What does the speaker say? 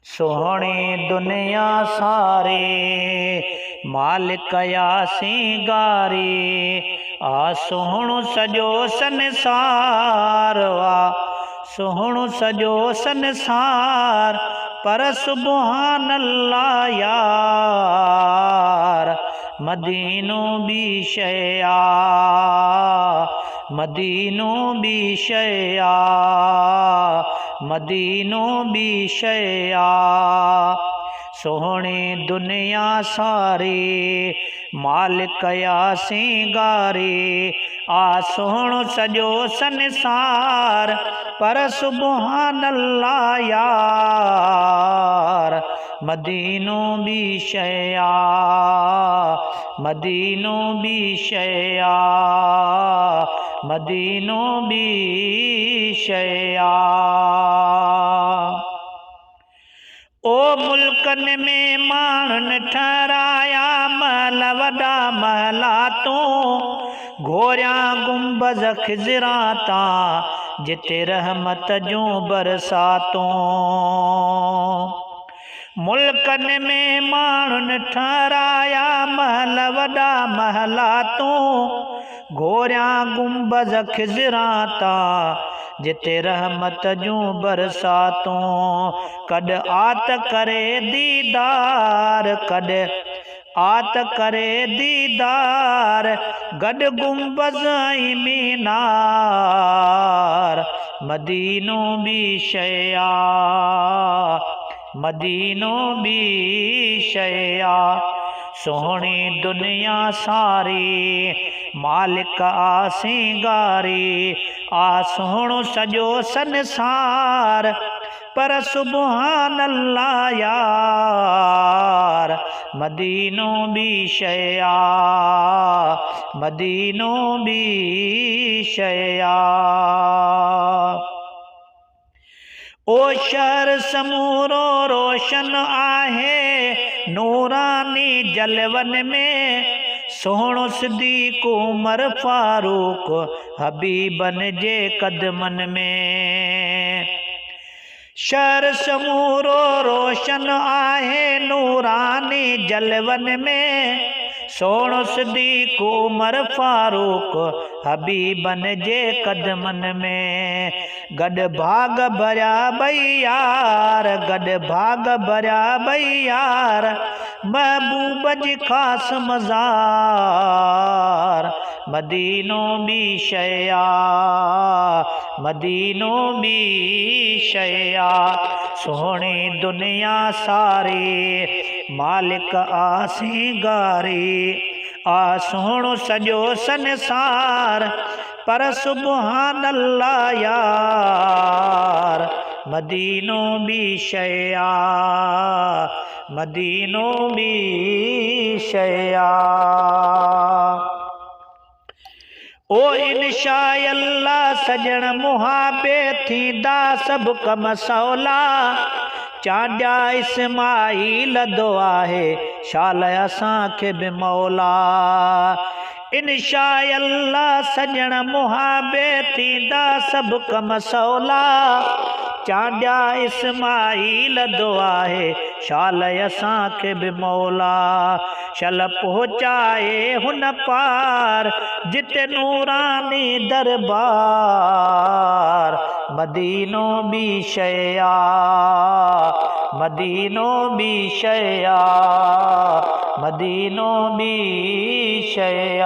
सोहणी दुनिया सारे मालिक या सिंगारी। आ सोहणो सॼो संसार वा सोहणो सॼो संसार पर सुभान अल्लाह यार मदीनो बि शइ आ मदीनो बि शइ आ मदीनो बि शइ आ। सोहणी दुनिया सारी मालिक या सिंगारी। आ सोहणो सॼो संसार पर सुभान अल्लाह यार मदीनो बि शइ आ मदीनो बि शइ आ मदीनो बि शइ आ। ओ मुल्कन में माण्हुनि ठहराया महल वॾा महला तूं घोरिया गुंबज़ खिज़राता जिते रहमत जूं बरसातूं। मुल्कन में माण्हुनि ठहराया महल वॾा महला तूं घोरिया गुंबज़ खिज़राता जिते रहमत जूं बरसातूं। कॾ आत करे दीदार कॾ आत करे दीदार गॾ गुंबज़ ऐं मीनार मदीनो बि शइ आ मदीनो बि शइ आ। सोहणी दुनिया सारी मालिक आ सिंगारी। आ सोहणो सॼो संसार पर सुभान अल्लाह यार मदीनो बि शइ आ मदीनो बि शइ आ। ओ शहर समूरो रोशन आहे नूरानी जलवन में सोहणो सिद्दीक़ उमर फारूक हबीबन जे कदमन में। शहर समूरो रोशन आहे नूरानी जलवन में सोहणो सिद्दीक़ उमर फारूक हबीबन जे कदमन में। गॾ भाग भरिया ॿई यार गॾ भाग भरिया ॿई यार महबूब जी ख़ासि मज़ार मदीनो बि शइ आ मदीनो बि शइ आ। सोहणी दुनिया सारी मालिक आ सिंगारी। आ सोहणो सॼो संसार पर सुभान अल्लाह यार मदीनो बि शइ आ मदीनो बि शइ आ। ओ इंशा अल्लाह सजण मुहाबे थींदा सभु कम सवला चांडिया इस्माईल दो आहे शाल असांखे बि मौला। इंशा अल्लाह सजण मुहाबे थींदा सभु कम सवला चांडिया इस्माईल दो आहे शाल असांखे बि मौला। शल पहुचाए हुन पार जिते नूरानी दरबार मदीनो बि शइ आ मदीनो बि शइ आ मदीनो बि शइ आ।